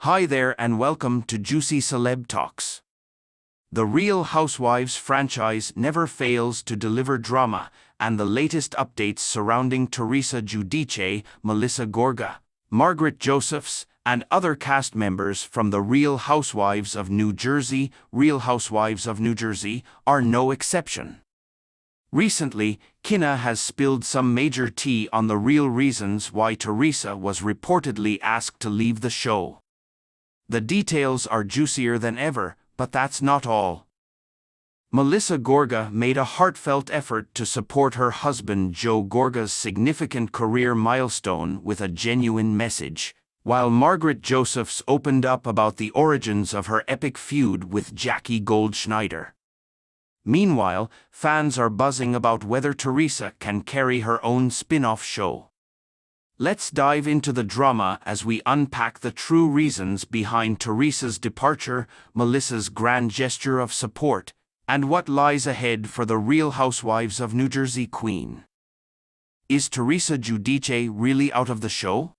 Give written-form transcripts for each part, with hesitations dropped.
Hi there and welcome to Juicy Celeb Talks. The Real Housewives franchise never fails to deliver drama, and the latest updates surrounding Teresa Giudice, Melissa Gorga, Margaret Josephs, and other cast members from the Real Housewives of New Jersey, are no exception. Recently, Kina has spilled some major tea on the real reasons why Teresa was reportedly asked to leave the show. The details are juicier than ever, but that's not all. Melissa Gorga made a heartfelt effort to support her husband Joe Gorga's significant career milestone with a genuine message, while Margaret Josephs opened up about the origins of her epic feud with Jackie Goldschneider. Meanwhile, fans are buzzing about whether Teresa can carry her own spin-off show. Let's dive into the drama as we unpack the true reasons behind Teresa's departure, Melissa's grand gesture of support, and what lies ahead for the Real Housewives of New Jersey queen. Is Teresa Giudice really out of the show?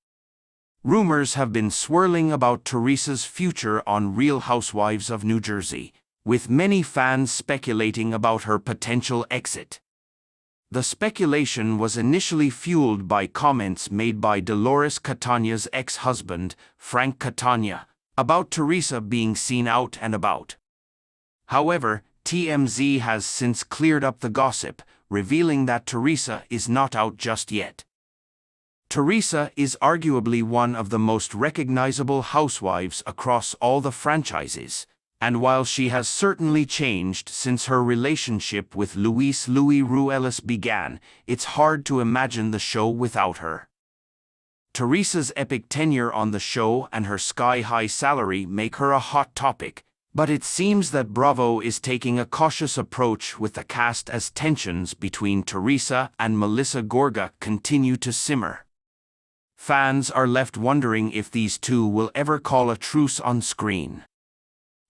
Rumors have been swirling about Teresa's future on Real Housewives of New Jersey, with many fans speculating about her potential exit. The speculation was initially fueled by comments made by Dolores Catania's ex-husband, Frank Catania, about Teresa being seen out and about. However, TMZ has since cleared up the gossip, revealing that Teresa is not out just yet. Teresa is arguably one of the most recognizable housewives across all the franchises, and while she has certainly changed since her relationship with Luis Louis Ruelas began, it's hard to imagine the show without her. Teresa's epic tenure on the show and her sky-high salary make her a hot topic, but it seems that Bravo is taking a cautious approach with the cast as tensions between Teresa and Melissa Gorga continue to simmer. Fans are left wondering if these two will ever call a truce on screen.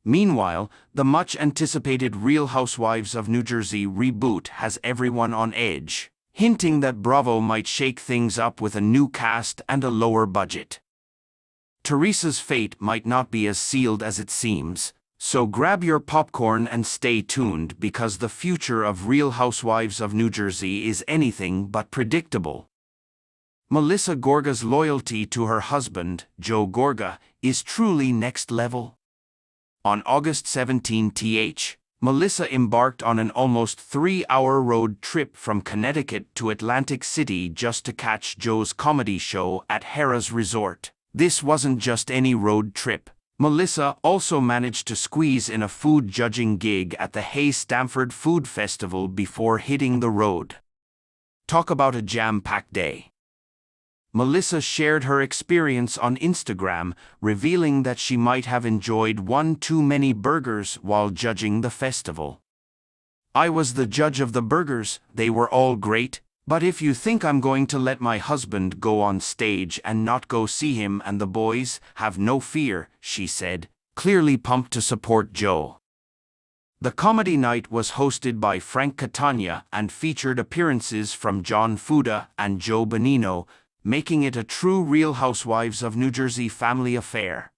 Meanwhile, the much-anticipated Real Housewives of New Jersey reboot has everyone on edge, hinting that Bravo might shake things up with a new cast and a lower budget. Teresa's fate might not be as sealed as it seems, so grab your popcorn and stay tuned because the future of Real Housewives of New Jersey is anything but predictable. Melissa Gorga's loyalty to her husband, Joe Gorga, is truly next level. On August 17, Melissa embarked on an almost 3-hour road trip from Connecticut to Atlantic City just to catch Joe's comedy show at Harrah's Resort. This wasn't just any road trip. Melissa also managed to squeeze in a food judging gig at the Hay Stamford Food Festival before hitting the road. Talk about a jam-packed day. Melissa shared her experience on Instagram, revealing that she might have enjoyed one too many burgers while judging the festival. "I was the judge of the burgers, they were all great, but if you think I'm going to let my husband go on stage and not go see him and the boys, have no fear," she said, clearly pumped to support Joe. The comedy night was hosted by Frank Catania and featured appearances from John Fuda and Joe Bonino, making it a true Real Housewives of New Jersey family affair.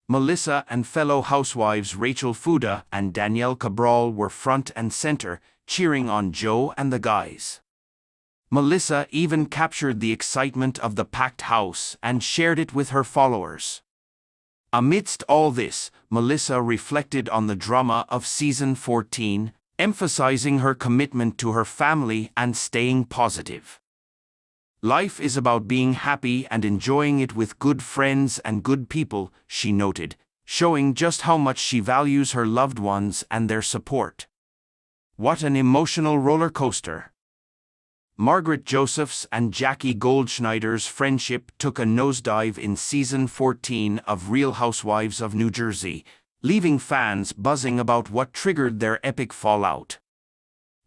Melissa and fellow housewives Rachel Fuda and Danielle Cabral were front and center, cheering on Joe and the guys. Melissa even captured the excitement of the packed house and shared it with her followers. Amidst all this, Melissa reflected on the drama of season 14, emphasizing her commitment to her family and staying positive. "Life is about being happy and enjoying it with good friends and good people," she noted, showing just how much she values her loved ones and their support. What an emotional roller coaster. Margaret Josephs and Jackie Goldschneider's friendship took a nosedive in season 14 of Real Housewives of New Jersey, leaving fans buzzing about what triggered their epic fallout.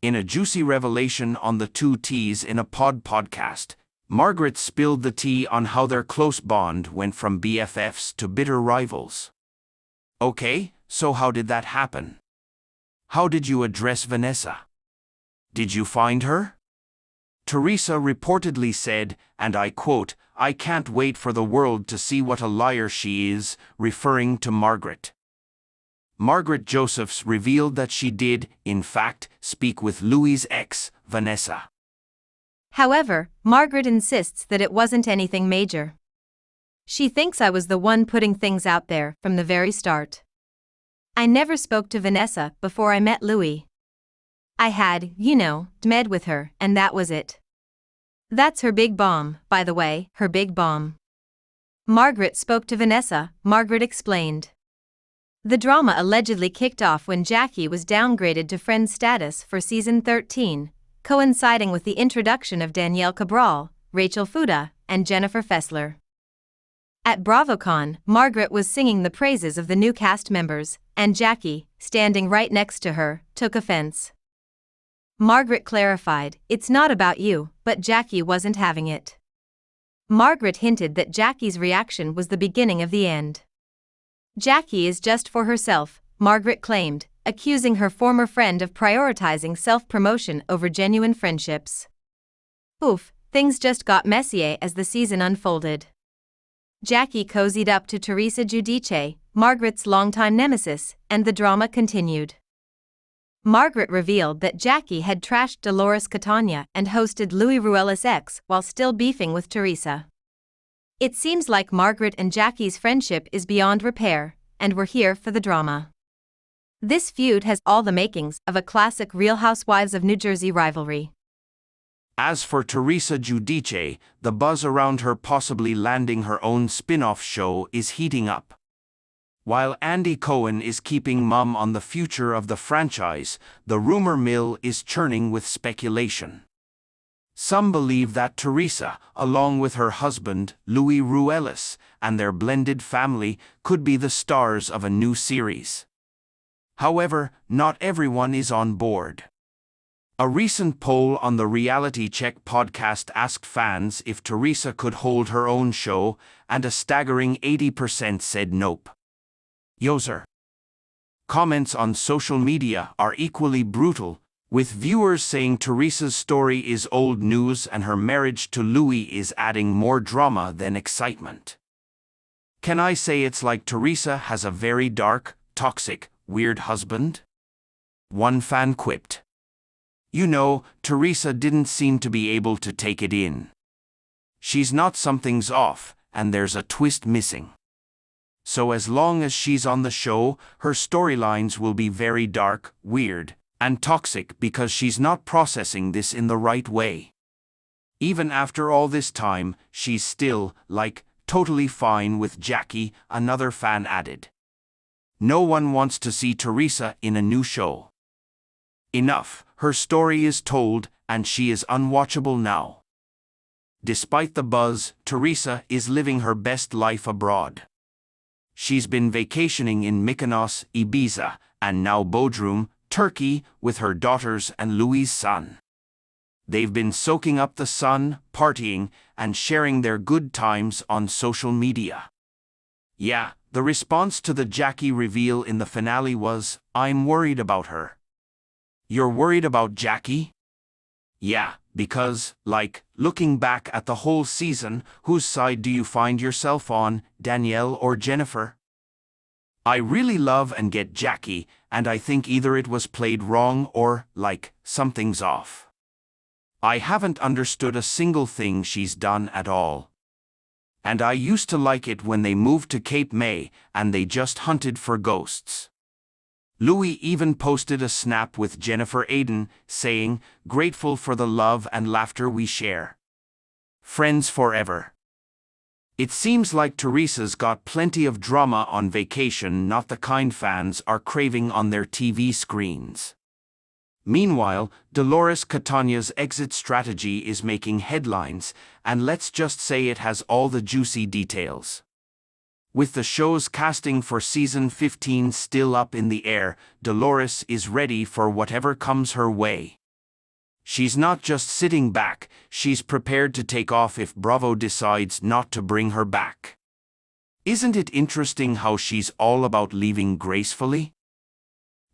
In a juicy revelation on the Two T's in a podcast, Margaret spilled the tea on how their close bond went from BFFs to bitter rivals. "Okay, so how did that happen? How did you address Vanessa? Did you find her?" Teresa reportedly said, and I quote, I can't wait for the world to see what a liar she is," referring to Margaret. Margaret Josephs revealed that she did, in fact, speak with Louis' ex, Vanessa. However, Margaret insists that it wasn't anything major. She thinks I was the one putting things out there from the very start. I never spoke to Vanessa before I met Louis. I had, met with her, and that was it. That's her big bomb, by the way, her big bomb. Margaret spoke to Vanessa, Margaret explained. The drama allegedly kicked off when Jackie was downgraded to friend status for season 13, coinciding with the introduction of Danielle Cabral, Rachel Fuda, and Jennifer Fessler. At BravoCon, Margaret was singing the praises of the new cast members, and Jackie, standing right next to her, took offense. Margaret clarified, "It's not about you," but Jackie wasn't having it. Margaret hinted that Jackie's reaction was the beginning of the end. Jackie is just for herself, Margaret claimed, accusing her former friend of prioritizing self-promotion over genuine friendships. Oof, things just got messier as the season unfolded. Jackie cozied up to Teresa Giudice, Margaret's longtime nemesis, and the drama continued. Margaret revealed that Jackie had trashed Dolores Catania and hosted Louis Ruelas' ex while still beefing with Teresa. It seems like Margaret and Jackie's friendship is beyond repair, and we're here for the drama. This feud has all the makings of a classic Real Housewives of New Jersey rivalry. As for Teresa Giudice, the buzz around her possibly landing her own spinoff show is heating up. While Andy Cohen is keeping mum on the future of the franchise, the rumor mill is churning with speculation. Some believe that Teresa, along with her husband, Louis Ruelas, and their blended family, could be the stars of a new series. However, not everyone is on board. A recent poll on the Reality Check podcast asked fans if Teresa could hold her own show, and a staggering 80% said nope. Yoser. Comments on social media are equally brutal, with viewers saying Teresa's story is old news and her marriage to Louis is adding more drama than excitement. Can I say it's like Teresa has a very dark, toxic, weird husband? One fan quipped. Teresa didn't seem to be able to take it in. She's not something's off, and there's a twist missing. So as long as she's on the show, her storylines will be very dark, weird, and toxic because she's not processing this in the right way. Even after all this time, she's still, totally fine with Jackie, another fan added. No one wants to see Teresa in a new show. Enough, her story is told, and she is unwatchable now. Despite the buzz, Teresa is living her best life abroad. She's been vacationing in Mykonos, Ibiza, and now Bodrum, Turkey, with her daughters and Louis' son. They've been soaking up the sun, partying, and sharing their good times on social media. Yeah, the response to the Jackie reveal in the finale was, "I'm worried about her." You're worried about Jackie? Yeah, because, looking back at the whole season, whose side do you find yourself on, Danielle or Jennifer? I really love and get Jackie, and I think either it was played wrong or, something's off. I haven't understood a single thing she's done at all. And I used to like it when they moved to Cape May and they just hunted for ghosts. Louis even posted a snap with Jennifer Aiden, saying, "Grateful for the love and laughter we share. Friends forever." It seems like Teresa's got plenty of drama on vacation, not the kind fans are craving on their TV screens. Meanwhile, Dolores Catania's exit strategy is making headlines, and let's just say it has all the juicy details. With the show's casting for season 15 still up in the air, Dolores is ready for whatever comes her way. She's not just sitting back, she's prepared to take off if Bravo decides not to bring her back. Isn't it interesting how she's all about leaving gracefully?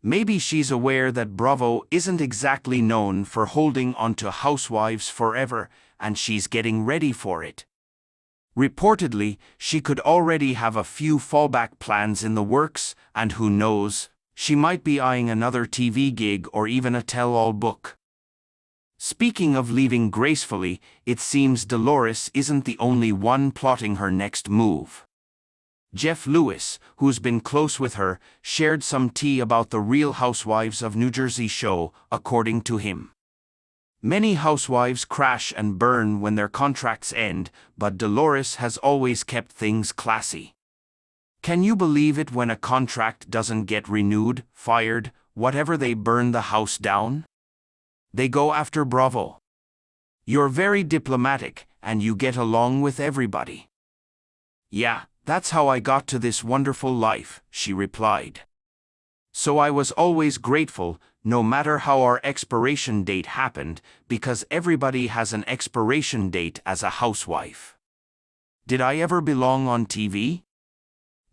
Maybe she's aware that Bravo isn't exactly known for holding onto Housewives forever, and she's getting ready for it. Reportedly, she could already have a few fallback plans in the works, and who knows, she might be eyeing another TV gig or even a tell-all book. Speaking of leaving gracefully, it seems Dolores isn't the only one plotting her next move. Jeff Lewis, who's been close with her, shared some tea about the Real Housewives of New Jersey show, according to him. Many housewives crash and burn when their contracts end, but Dolores has always kept things classy. Can you believe it when a contract doesn't get renewed, fired, whatever, they burn the house down? They go after Bravo. You're very diplomatic, and you get along with everybody. Yeah, that's how I got to this wonderful life, she replied. So I was always grateful, no matter how our expiration date happened, because everybody has an expiration date as a housewife. Did I ever belong on TV?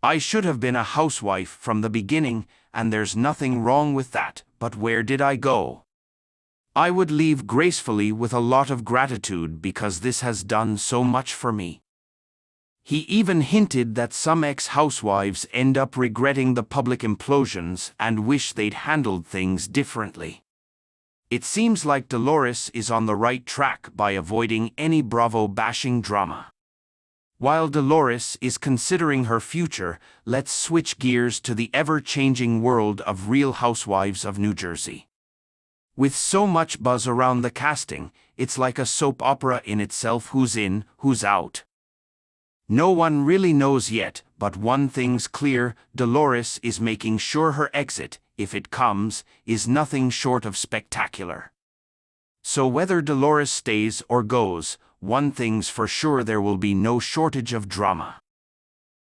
I should have been a housewife from the beginning, and there's nothing wrong with that, but where did I go? I would leave gracefully with a lot of gratitude because this has done so much for me. He even hinted that some ex-housewives end up regretting the public implosions and wish they'd handled things differently. It seems like Dolores is on the right track by avoiding any Bravo-bashing drama. While Dolores is considering her future, let's switch gears to the ever-changing world of Real Housewives of New Jersey. With so much buzz around the casting, it's like a soap opera in itself: who's in, who's out. No one really knows yet, but one thing's clear: Dolores is making sure her exit, if it comes, is nothing short of spectacular. So whether Dolores stays or goes, one thing's for sure: there will be no shortage of drama.